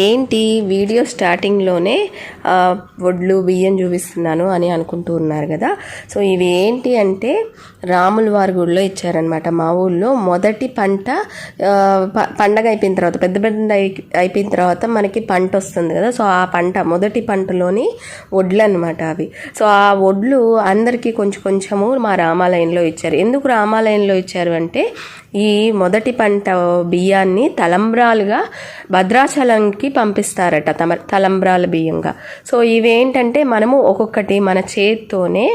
ఏంటి వీడియో స్టార్టింగ్లోనే వడ్లు బియ్యం చూపిస్తున్నాను అని అనుకుంటూ ఉన్నారు కదా. సో ఇవి ఏంటి అంటే రాముల వారి గుడిలో ఇచ్చారనమాట. మా ఊళ్ళో మొదటి పంట పండగ అయిపోయిన తర్వాత పెద్ద అయిపోయిన తర్వాత మనకి పంట వస్తుంది కదా. సో ఆ పంట మొదటి పంటలోని వడ్లు అనమాట అవి. సో ఆ వడ్లు అందరికీ కొంచెము మా రామాలయంలో ఇచ్చారు. ఎందుకు రామాలయంలో ఇచ్చారు అంటే ఈ మొదటి పంట బియ్యాన్ని తలంబ్రాలుగా భద్రాచలంకి పంపిస్తారట, తలంబ్రాల బియ్యంగా. సో ఇవేంటంటే మనము ఒక్కొక్కటి మన చేత్తోనే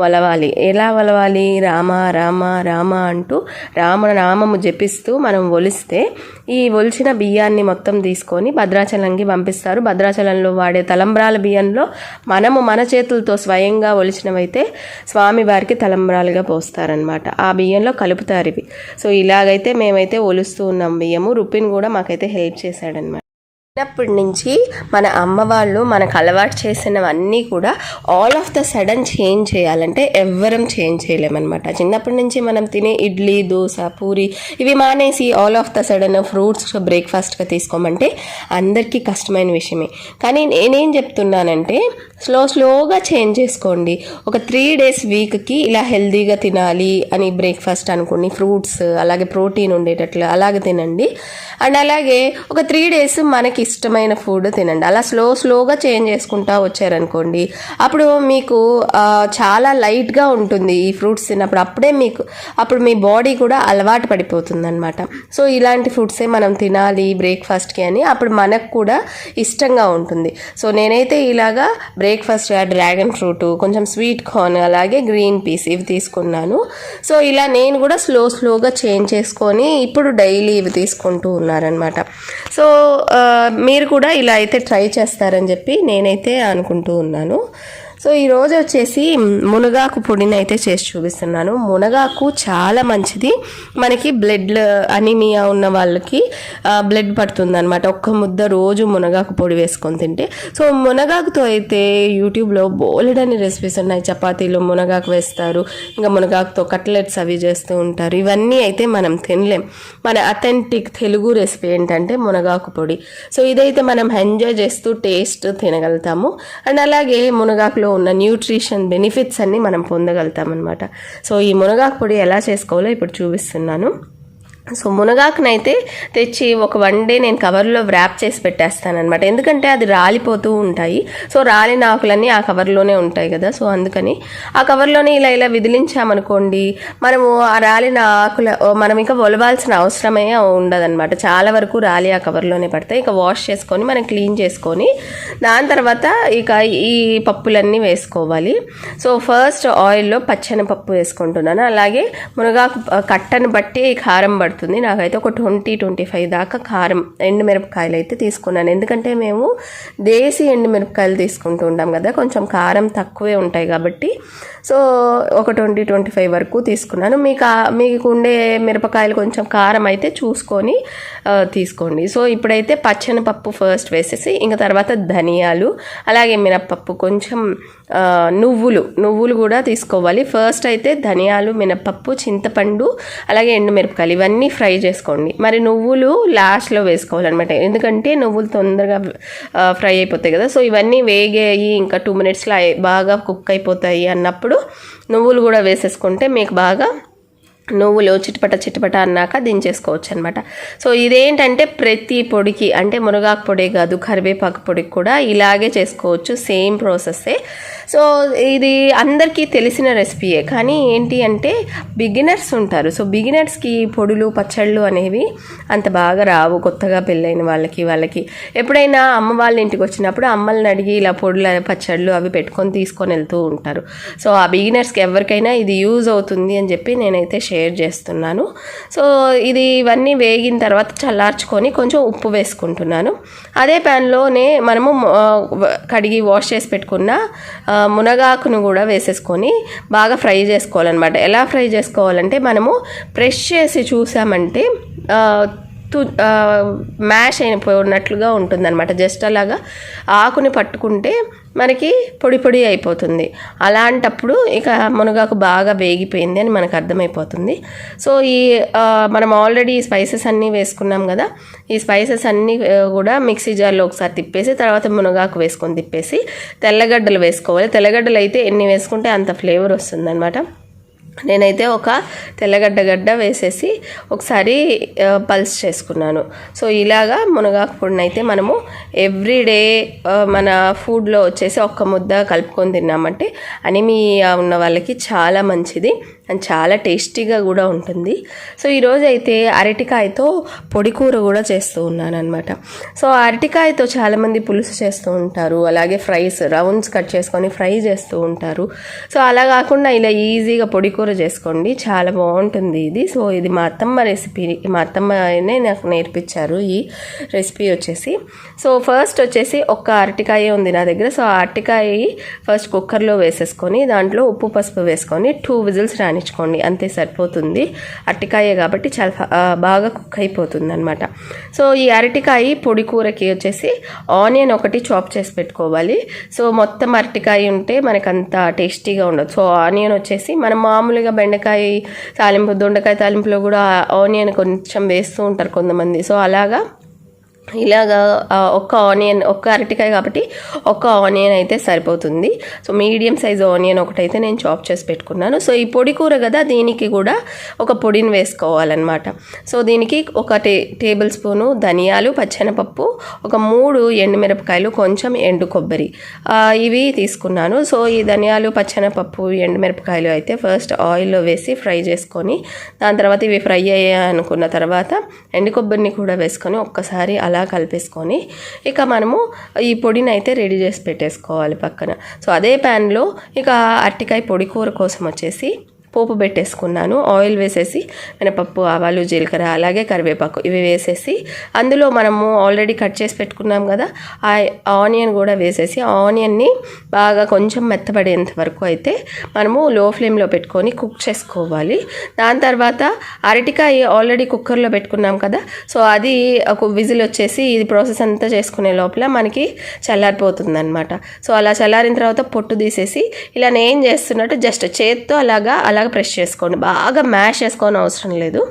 వలవాలి. ఎలా వలవాలి? రామ రామ రామ అంటూ రామనామము జపిస్తూ మనం ఒలిస్తే ఈ ఒలిచిన బియ్యాన్ని మొత్తం తీసుకొని భద్రాచలంకి పంపిస్తారు. భద్రాచలంలో వాడే తలంబ్రాల బియ్యంలో మనము మన చేతులతో స్వయంగా ఒలిచినవైతే స్వామివారికి తలంబ్రాలుగా పోస్తారనమాట. ఆ బియ్యంలో కలుపుతారు ఇవి. సో ఇలాగైతే మేమైతే ఒలుస్తూ ఉన్నాం బియ్యము. రుపిన్ కూడా మాకైతే హెల్ప్ చేశాడనమాట. చిన్నప్పటి నుంచి మన అమ్మ వాళ్ళు మనకు అలవాటు చేసినవన్నీ కూడా all of the sudden change చేయాలంటే ఎవ్వరం చేంజ్ చేయలేమన్నమాట. చిన్నప్పటి నుంచి మనం తినే ఇడ్లీ, దోశ, పూరి ఇవి మానేసి all of the sudden fruits బ్రేక్ఫాస్ట్గా తీసుకోమంటే అందరికీ కష్టమైన విషయమే. కానీ నేనేం చెప్తున్నానంటే స్లోగా చేంజ్ చేసుకోండి. ఒక 3 days వీక్కి ఇలా హెల్తీగా తినాలి అని బ్రేక్ఫాస్ట్ అనుకోండి. ఫ్రూట్స్ అలాగే ప్రోటీన్ ఉండేటట్లు అలాగే తినండి. అండ్ అలాగే ఒక 3 days మనకి ఇష్టమైన ఫుడ్ తినండి. అలా స్లోగా చేంజ్ చేసుకుంటా వచ్చారనుకోండి, అప్పుడు మీకు చాలా లైట్గా ఉంటుంది ఈ ఫ్రూట్స్ తిన్నప్పుడు. అప్పుడు మీ బాడీ కూడా అలవాటు పడిపోతుంది అనమాట. సో ఇలాంటి ఫుడ్సే మనం తినాలి బ్రేక్ఫాస్ట్కి అని అప్పుడు మనకు కూడా ఇష్టంగా ఉంటుంది. సో నేనైతే ఇలాగా బ్రేక్ఫాస్ట్గా డ్రాగన్ ఫ్రూట్, కొంచెం స్వీట్ కార్న్, అలాగే గ్రీన్ పీస్ ఇవి తీసుకున్నాను. సో ఇలా నేను కూడా స్లోగా చేంజ్ చేసుకొని ఇప్పుడు డైలీ ఇవి తీసుకుంటూ ఉన్నారనమాట. సో మీరు కూడా ఇలా అయితే ట్రై చేస్తారని చెప్పి నేనైతే అనుకుంటూ ఉన్నాను. సో ఈరోజు వచ్చేసి మునగాకు పొడిని అయితే చేసి చూపిస్తున్నాను. మునగాకు చాలా మంచిది. మనకి బ్లడ్ అనీమియా ఉన్న వాళ్ళకి బ్లడ్ పడుతుంది అనమాట ఒక్క ముద్ద రోజు మునగాకు పొడి వేసుకొని తింటే. సో మునగాకుతో అయితే యూట్యూబ్లో బోలెడని రెసిపీస్ ఉన్నాయి. చపాతీలో మునగాకు వేస్తారు, ఇంకా మునగాకుతో కట్లెట్స్ అవి చేస్తూ ఉంటారు. ఇవన్నీ అయితే మనం తినలేం. మన అథెంటిక్ తెలుగు రెసిపీ ఏంటంటే మునగాకు పొడి. సో ఇదైతే మనం ఎంజాయ్ చేస్తూ టేస్ట్ తినగలుగుతాము. అండ్ అలాగే మునగాకులో ఉన్న న్యూట్రిషన్ బెనిఫిట్స్ అన్ని మనం పొందగలుగుతాం అనమాట. సో ఈ మునగాకు పొడి ఎలా చేసుకోవాలో ఇప్పుడు చూపిస్తున్నాను. సో మునగాకునైతే తెచ్చి ఒక 1 day నేను కవర్లో వ్రాప్ చేసి పెట్టేస్తాను అనమాట. ఎందుకంటే అది రాలిపోతూ ఉంటాయి. సో రాలిన ఆకులన్నీ ఆ కవర్లోనే ఉంటాయి కదా. సో అందుకని ఆ కవర్లోనే ఇలా విదిలించామనుకోండి, మనము ఆ రాలిన ఆకుల మనం ఇంకా ఒలవాల్సిన అవసరమే ఉండదన్నమాట. చాలా వరకు రాలి ఆ కవర్లోనే పడతాయి. ఇక వాష్ చేసుకొని మనం క్లీన్ చేసుకొని దాని తర్వాత ఇక ఈ పప్పులన్నీ వేసుకోవాలి. సో ఫస్ట్ ఆయిల్లో పచ్చెనపప్పు వేసుకుంటున్నాను. అలాగే మునగాకు కట్టను బట్టి కారం పడుతుంది. నాకైతే ఒక 20-25 దాకా కారం ఎండుమిరపకాయలు అయితే తీసుకున్నాను. ఎందుకంటే మేము దేశీ ఎండుమిరపకాయలు తీసుకుంటూ ఉంటాం కదా, కొంచెం కారం తక్కువే ఉంటాయి కాబట్టి. సో ఒక 20-25 వరకు తీసుకున్నాను. మీకు ఉండే మిరపకాయలు కొంచెం కారం అయితే చూసుకొని తీసుకోండి. సో ఇప్పుడైతే పచ్చెనపప్పు ఫస్ట్ వేసేసి ఇంకా తర్వాత ధనియాలు, అలాగే మినప్పప్పు, కొంచెం నువ్వులు కూడా తీసుకోవాలి. ఫస్ట్ అయితే ధనియాలు, మినప్పప్పు, చింతపండు, అలాగే ఎండుమిరపకాయలు ఇవన్నీ ఫ్రై చేసుకోండి. మరి నువ్వులు లాస్ట్లో వేసుకోవాలన్నమాట. ఎందుకంటే నువ్వులు తొందరగా ఫ్రై అయిపోతాయి కదా. సో ఇవన్నీ వేగాయి ఇంకా 2 minutesలో బాగా కుక్ అయిపోతాయి అన్నప్పుడు నువ్వులు కూడా వేసేసుకుంటే మీకు బాగా నువ్వులు చిటపట అన్నాక దించేసుకోవచ్చు అనమాట. సో ఇదేంటంటే ప్రతి పొడికి, అంటే మునగాకు పొడి కాదు కరివేపాకు పొడికి కూడా ఇలాగే చేసుకోవచ్చు, సేమ్ ప్రాసెస్సే. సో ఇది అందరికీ తెలిసిన రెసిపీయే. కానీ ఏంటి అంటే బిగినర్స్ ఉంటారు. సో బిగినర్స్కి పొడులు పచ్చళ్ళు అనేవి అంత బాగా రావు. కొత్తగా పెళ్ళైన వాళ్ళకి ఎప్పుడైనా అమ్మ వాళ్ళ ఇంటికి వచ్చినప్పుడు అమ్మల్ని అడిగి ఇలా పొడులు పచ్చళ్ళు అవి పెట్టుకొని తీసుకొని వెళ్తూ ఉంటారు. సో ఆ బిగినర్స్కి ఎవరికైనా ఇది యూజ్ అవుతుంది అని చెప్పి నేనైతే షేర్ చేస్తున్నాను. సో ఇవన్నీ వేగిన తర్వాత చల్లార్చుకొని కొంచెం ఉప్పు వేసుకుంటున్నాను. అదే ప్యాన్లోనే మనము కడిగి వాష్ చేసి పెట్టుకున్న మునగాకును కూడా వేసేసుకొని బాగా ఫ్రై చేసుకోవాలన్నమాట. ఎలా ఫ్రై చేసుకోవాలంటే మనము ప్రెస్ చేసి చూసామంటే మ్యాష్ అయిపోయినట్లుగా ఉంటుందన్నమాట. జస్ట్ అలాగా ఆకుని పట్టుకుంటే మనకి పొడి పొడి అయిపోతుంది. అలాంటప్పుడు ఇక మునగాకు బాగా వేగిపోయింది అని మనకు అర్థమైపోతుంది. సో ఈ మనం ఆల్రెడీ స్పైసెస్ అన్నీ వేసుకున్నాం కదా, ఈ స్పైసెస్ అన్నీ కూడా మిక్సీ జార్లో ఒకసారి తిప్పేసి తర్వాత మునగాకు వేసుకొని తిప్పేసి తెల్లగడ్డలు వేసుకోవాలి. తెల్లగడ్డలు అయితే ఎన్ని వేసుకుంటే అంత ఫ్లేవర్ వస్తుంది అనమాట. నేనైతే ఒక తెల్లగడ్డ వేసేసి ఒకసారి పల్స్ చేసుకున్నాను. సో ఇలాగా మునగాకు పొడిని అయితే మనము ఎవ్రీడే మన ఫుడ్లో వచ్చేసి ఒక్క ముద్ద కలుపుకొని తిన్నామంటే అనీమియా ఉన్న వాళ్ళకి చాలా మంచిది అండ్ చాలా టేస్టీగా కూడా ఉంటుంది. సో ఈరోజు అయితే అరటికాయతో పొడి కూర కూడా చేస్తూ ఉన్నాను అనమాట. సో అరటికాయతో చాలామంది పులుసు చేస్తూ ఉంటారు, అలాగే ఫ్రైస్ రౌండ్స్ కట్ చేసుకొని ఫ్రై చేస్తూ ఉంటారు. సో అలా కాకుండా ఇలా ఈజీగా పొడి కూర చేసుకోండి, చాలా బాగుంటుంది ఇది. సో ఇది మా అత్తమ్మ రెసిపీ, మా అత్తమ్మనే నాకు నేర్పించారు ఈ రెసిపీ వచ్చేసి. సో ఫస్ట్ వచ్చేసి ఒక్క అరటికాయ ఉంది నా దగ్గర. సో ఆ అరటికాయ ఫస్ట్ కుక్కర్లో వేసేసుకొని దాంట్లో ఉప్పు పసుపు వేసుకొని 2 విజిల్స్ రానిచ్చుకోండి, అంతే సరిపోతుంది. అరటికాయ కాబట్టి చాలా బాగా కుక్ అయిపోతుంది అనమాట. సో ఈ అరటికాయ పొడి కూరకి వచ్చేసి ఆనియన్ ఒకటి చాప్ చేసి పెట్టుకోవాలి. సో మొత్తం అరటికాయ ఉంటే మనకు అంత టేస్టీగా ఉండదు. సో ఆనియన్ వచ్చేసి మనం మామూలుగా బెండకాయ తాలింపు, దొండకాయ తాలింపులో కూడా ఆనియన్ కొంచెం వేస్తూ ఉంటారు కొంతమంది. సో అలాగా ఇలాగా ఒక్క అరటికాయ కాబట్టి ఒక్క ఆనియన్ అయితే సరిపోతుంది. సో మీడియం సైజ్ ఆనియన్ ఒకటైతే నేను చాప్ చేసి పెట్టుకున్నాను. సో ఈ పొడి కూర కదా, దీనికి కూడా ఒక పొడిని వేసుకోవాలన్నమాట. సో దీనికి ఒక టేబుల్ స్పూను ధనియాలు, పచ్చెనపప్పు, ఒక 3 ఎండుమిరపకాయలు, కొంచెం ఎండు కొబ్బరి ఇవి తీసుకున్నాను. సో ఈ ధనియాలు, పచ్చెనపప్పు, ఎండుమిరపకాయలు అయితే ఫస్ట్ ఆయిల్లో వేసి ఫ్రై చేసుకొని దాని తర్వాత ఇవి ఫ్రై అయ్యాయి అనుకున్న తర్వాత ఎండు కొబ్బరిని కూడా వేసుకొని ఒక్కసారి అలా కలిపేసుకొని ఇక మనము ఈ పొడిని అయితే రెడీ చేసి పెట్టేసుకోవాలి పక్కన. సో అదే ప్యాన్లో ఇక అరటికాయ పొడి కూర కోసం వచ్చేసి పోపు పెట్టేసుకున్నాను. ఆయిల్ వేసేసి మినపప్పు, ఆవాలు, జీలకర్ర, అలాగే కరివేపాకు ఇవి వేసేసి అందులో మనము ఆల్రెడీ కట్ చేసి పెట్టుకున్నాం కదా ఆ ఆనియన్ కూడా వేసేసి ఆనియన్ని బాగా కొంచెం మెత్తబడేంత వరకు అయితే మనము లో ఫ్లేమ్లో పెట్టుకొని కుక్ చేసుకోవాలి. దాని తర్వాత అరటికాయ ఆల్రెడీ కుక్కర్లో పెట్టుకున్నాం కదా, సో అది ఒక విజిల్ వచ్చేసి ఇది ప్రాసెస్ అంతా చేసుకునే లోపల మనకి చల్లారిపోతుంది అనమాట. సో అలా చల్లారిన తర్వాత పొట్టు తీసేసి ఇలా నేను చేస్తున్నట్టు జస్ట్ చేత్తో అలాగా ప్రెస్ చేసుకోండి, బాగా మ్యాష్ చేసుకోని అవసరం లేదు.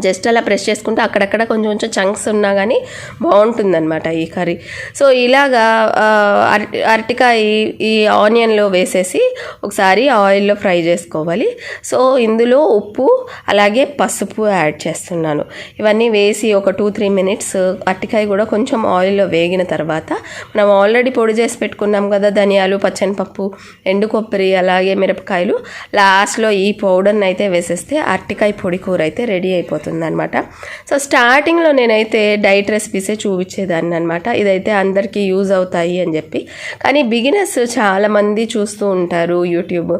జస్ట్ అలా ప్రెస్ చేసుకుంటే అక్కడక్కడ కొంచెం కొంచెం చంక్స్ ఉన్నా కానీ బాగుంటుందన్నమాట ఈ కర్రీ. సో ఇలాగా అరటికాయ ఈ ఆనియన్లో వేసేసి ఒకసారి ఆయిల్లో ఫ్రై చేసుకోవాలి. సో ఇందులో ఉప్పు అలాగే పసుపు యాడ్ చేస్తున్నాను. ఇవన్నీ వేసి ఒక 2-3 మినిట్స్ అరటికాయ కూడా కొంచెం ఆయిల్లో వేగిన తర్వాత మనం ఆల్రెడీ పొడి చేసి పెట్టుకున్నాం కదా ధనియాలు, పచ్చెనపప్పు, ఎండు కొబ్బరి, అలాగే మిరపకాయలు, లాస్ట్లో ఈ పౌడర్ని అయితే వేసేస్తే అరటికాయ పొడి కూర అయితే రెడీ అయిపోతుంది అనమాట. సో స్టార్టింగ్లో నేనైతే డైట్ రెసిపీసే చూపించేదాన్ని అనమాట, ఇదైతే అందరికీ యూజ్ అవుతాయి అని చెప్పి. కానీ బిగినర్స్ చాలామంది చూస్తూ ఉంటారు యూట్యూబ్,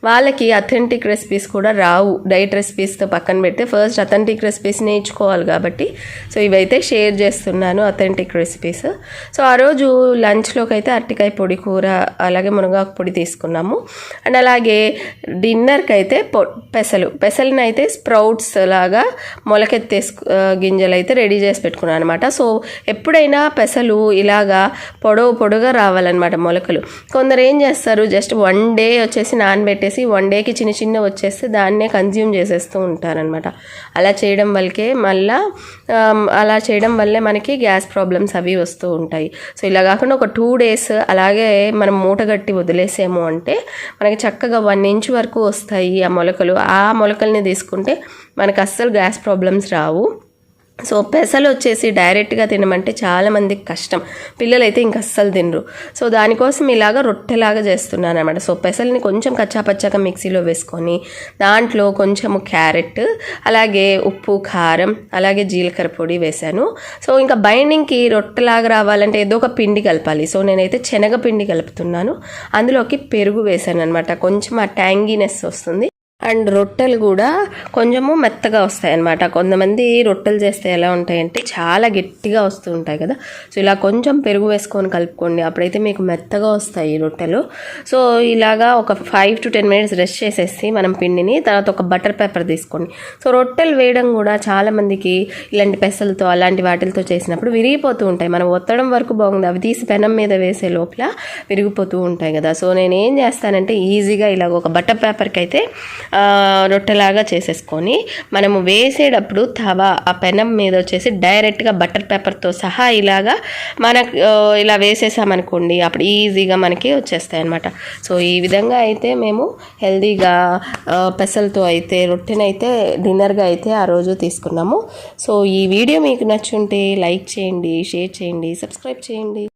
వాళ్ళకి అథెంటిక్ రెసిపీస్ కూడా రావు. డైట్ రెసిపీస్తో పక్కన పెడితే ఫస్ట్ అథెంటిక్ రెసిపీస్ నేర్చుకోవాలి కాబట్టి సో ఇవైతే షేర్ చేస్తున్నాను అథెంటిక్ రెసిపీస్. సో ఆ రోజు లంచ్లోకి అయితే అరటికాయ పొడి కూర అలాగే మునగాకు పొడి తీసుకున్నాము. అండ్ అలాగే డిన్నర్కి అయితే పెసలని అయితే స్ప్రౌట్స్ లాగా మొలకెత్తేసు గింజలు అయితే రెడీ చేసి పెట్టుకున్నాను అనమాట. సో ఎప్పుడైనా పెసలు ఇలాగా పొడుగా రావాలన్నమాట మొలకలు. కొందరు ఏం చేస్తారు, జస్ట్ 1 డే వచ్చేసి నానబెట్టేసి 1 డేకి చిన్న వచ్చేస్తే దాన్నే కన్జ్యూమ్ చేసేస్తూ ఉంటారనమాట. అలా చేయడం వల్లే మనకి గ్యాస్ ప్రాబ్లమ్స్ అవి వస్తూ ఉంటాయి. సో ఇలా కాకుండా ఒక 2 డేస్ అలాగే మనం మూటగట్టి వదిలేసాము అంటే మనకి చక్కగా 1 ఇంచ్ వరకు వస్తాయి ఆ మొలకలు. ఆ మొలకల్ని తీసుకుంటే మనకు అస్సలు గ్యాస్ ప్రాబ్లమ్స్ రావు. సో పెసలు వచ్చేసి డైరెక్ట్గా తినమంటే చాలామందికి కష్టం, పిల్లలైతే ఇంక అస్సలు తినరు. సో దానికోసం ఇలాగ రొట్టెలాగా చేస్తున్నాను అనమాట. సో పెసల్ని కొంచెం కచ్చాపచ్చాగా మిక్సీలో వేసుకొని దాంట్లో కొంచెము క్యారెట్, అలాగే ఉప్పు, కారం, అలాగే జీలకర్ర పొడి వేశాను. సో ఇంకా బైండింగ్కి రొట్టెలాగా రావాలంటే ఏదో ఒక పిండి కలపాలి. సో నేనైతే శనగపిండి కలుపుతున్నాను, అందులోకి పెరుగు వేశాను అనమాట. కొంచెం ఆ ట్యాంగీనెస్ వస్తుంది. అండ్ రొట్టెలు కూడా కొంచెము మెత్తగా వస్తాయి అన్నమాట. కొంతమంది రొట్టెలు చేస్తే ఎలా ఉంటాయంటే చాలా గట్టిగా వస్తూ ఉంటాయి కదా. సో ఇలా కొంచెం పెరుగు వేసుకొని కలుపుకోండి, అప్పుడైతే మీకు మెత్తగా వస్తాయి రొట్టెలు. సో ఇలాగా ఒక 5 to 10 minutes రెస్ట్ చేసేసి మనం పిండిని తర్వాత ఒక బటర్ పేపర్ తీసుకోండి. సో రొట్టెలు వేయడం కూడా చాలామందికి ఇలాంటి పెసలతో అలాంటి వాటిలతో చేసినప్పుడు విరిగిపోతూ ఉంటాయి. మనం ఒత్తడం వరకు బాగుంది, అవి తీసి పెనం మీద వేసే లోపల విరిగిపోతూ ఉంటాయి కదా. సో నేను ఏం చేస్తానంటే ఈజీగా ఇలాగ ఒక బటర్ పేపర్కి అయితే రొట్టెలాగా చేసేసుకొని మనము వేసేటప్పుడు తవా ఆ పెనం మీద వచ్చేసి డైరెక్ట్గా బటర్ పేపర్తో సహా ఇలాగా మనకు ఇలా వేసేసామనుకోండి, అప్పుడు ఈజీగా మనకి వచ్చేస్తాయి అన్నమాట. సో ఈ విధంగా అయితే మేము హెల్దీగా పెసలతో అయితే రొట్టెనైతే డిన్నర్గా అయితే ఆ రోజు తీసుకున్నాము. సో ఈ వీడియో మీకు నచ్చుంటే లైక్ చేయండి, షేర్ చేయండి, సబ్స్క్రైబ్ చేయండి.